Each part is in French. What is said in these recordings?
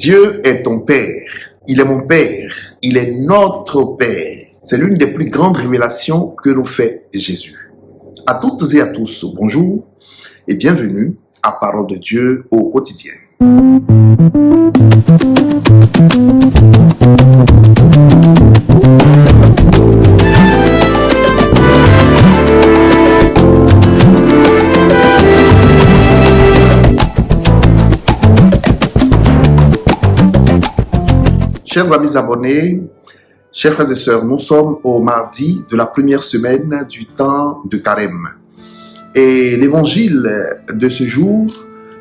Dieu est ton Père. Il est mon Père. Il est notre Père. C'est l'une des plus grandes révélations que nous fait Jésus. À toutes et à tous, bonjour et bienvenue à Parole de Dieu au quotidien. Chers amis abonnés, chers frères et sœurs, nous sommes au mardi de la première semaine du temps de Carême. Et l'évangile de ce jour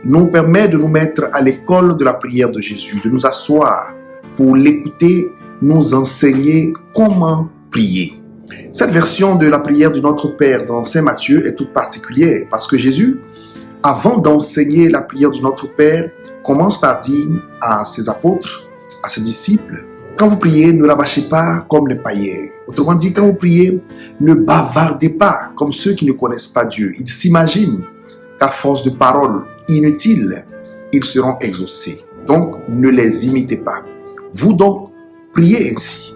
nous permet de nous mettre à l'école de la prière de Jésus, de nous asseoir pour l'écouter, nous enseigner comment prier. Cette version de la prière du Notre Père dans Saint Matthieu est toute particulière parce que Jésus, avant d'enseigner la prière du Notre Père, commence par dire à ses apôtres, à ses disciples, quand vous priez, ne rabâchez pas comme les païens. Autrement dit, quand vous priez, ne bavardez pas comme ceux qui ne connaissent pas Dieu. Ils s'imaginent qu'à force de paroles inutiles, ils seront exaucés. Donc, ne les imitez pas. Vous donc, priez ainsi.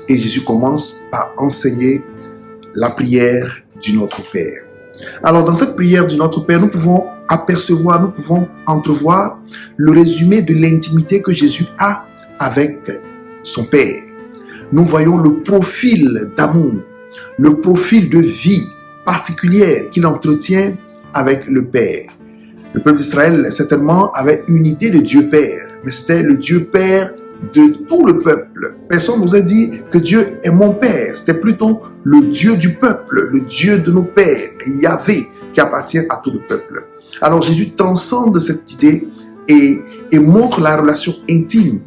Et Jésus commence par enseigner la prière du Notre Père. Alors, dans cette prière du Notre Père, nous pouvons apercevoir, nous pouvons entrevoir le résumé de l'intimité que Jésus a avec son Père. Nous voyons le profil d'amour, le profil de vie particulière qu'il entretient avec le Père. Le peuple d'Israël, certainement, avait une idée de Dieu Père, mais c'était le Dieu Père de tout le peuple. Personne nous a dit que Dieu est mon Père. C'était plutôt le Dieu du peuple, le Dieu de nos pères, Yahvé, qui appartient à tout le peuple. Alors Jésus transcende cette idée et montre la relation intime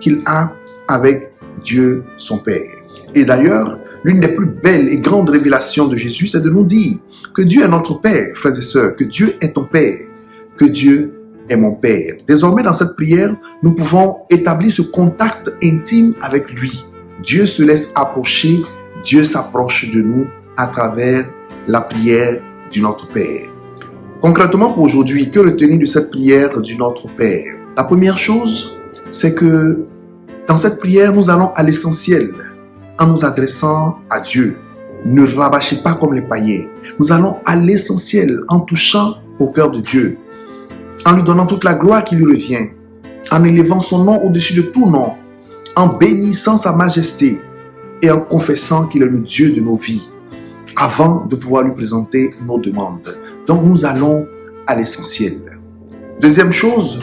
qu'il a avec Dieu son Père. Et d'ailleurs, l'une des plus belles et grandes révélations de Jésus, c'est de nous dire que Dieu est notre Père, frères et sœurs, que Dieu est ton Père, que Dieu est mon Père. Désormais, dans cette prière, nous pouvons établir ce contact intime avec lui. Dieu se laisse approcher, Dieu s'approche de nous à travers la prière du Notre Père. Concrètement, pour aujourd'hui, que retenir de cette prière du Notre Père? La première chose, c'est que dans cette prière, nous allons à l'essentiel en nous adressant à Dieu. Ne rabâchez pas comme les païens. Nous allons à l'essentiel en touchant au cœur de Dieu, en lui donnant toute la gloire qui lui revient, en élevant son nom au-dessus de tout nom, en bénissant sa majesté et en confessant qu'il est le Dieu de nos vies, avant de pouvoir lui présenter nos demandes. Donc nous allons à l'essentiel. Deuxième chose,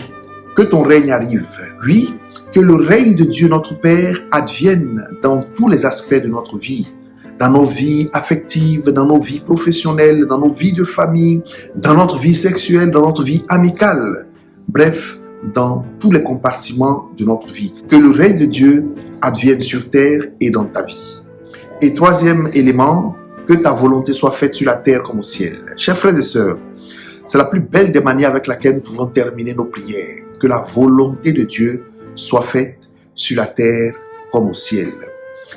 que ton règne arrive. Oui, que le règne de Dieu notre Père advienne dans tous les aspects de notre vie, dans nos vies affectives, dans nos vies professionnelles, dans nos vies de famille, dans notre vie sexuelle, dans notre vie amicale. Bref, dans tous les compartiments de notre vie. Que le règne de Dieu advienne sur terre et dans ta vie. Et troisième élément, que ta volonté soit faite sur la terre comme au ciel. Chers frères et sœurs, c'est la plus belle des manières avec laquelle nous pouvons terminer nos prières. Que la volonté de Dieu soit faite sur la terre comme au ciel.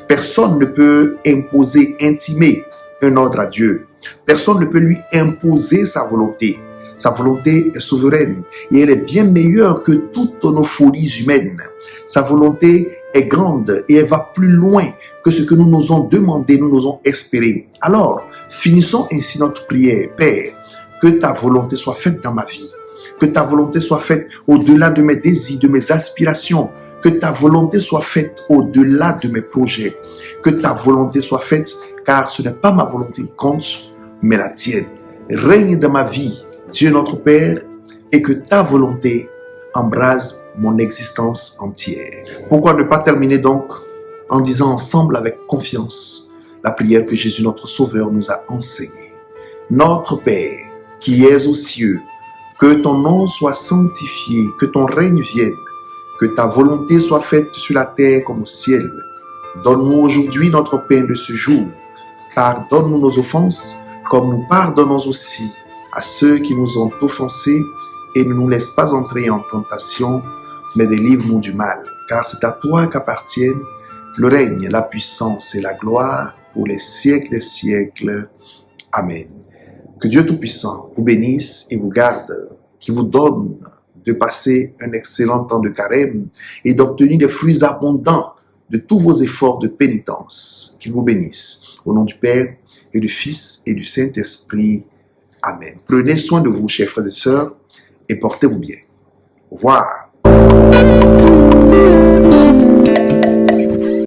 Personne ne peut imposer, intimer un ordre à Dieu. Personne ne peut lui imposer sa volonté. Sa volonté est souveraine et elle est bien meilleure que toutes nos folies humaines. Sa volonté est grande et elle va plus loin que ce que nous nous osons demander, nous nous osons espérer. Alors, finissons ainsi notre prière. Père, que ta volonté soit faite dans ma vie. Que ta volonté soit faite au-delà de mes désirs, de mes aspirations. Que ta volonté soit faite au-delà de mes projets. Que ta volonté soit faite, car ce n'est pas ma volonté qui compte, mais la tienne. Règne dans ma vie, Dieu notre Père, et que ta volonté embrase mon existence entière. Pourquoi ne pas terminer donc en disant ensemble avec confiance la prière que Jésus notre Sauveur nous a enseignée. Notre Père, qui es aux cieux, que ton nom soit sanctifié, que ton règne vienne, que ta volonté soit faite sur la terre comme au ciel. Donne-nous aujourd'hui notre pain de ce jour. Pardonne-nous nos offenses, comme nous pardonnons aussi à ceux qui nous ont offensés, et ne nous laisse pas entrer en tentation, mais délivre-nous du mal. Car c'est à toi qu'appartiennent le règne, la puissance et la gloire pour les siècles des siècles. Amen. Que Dieu Tout-Puissant vous bénisse et vous garde, qui vous donne de passer un excellent temps de carême et d'obtenir des fruits abondants de tous vos efforts de pénitence. Qu'il vous bénisse. Au nom du Père et du Fils et du Saint-Esprit. Amen. Prenez soin de vous, chers frères et sœurs, et portez-vous bien. Au revoir.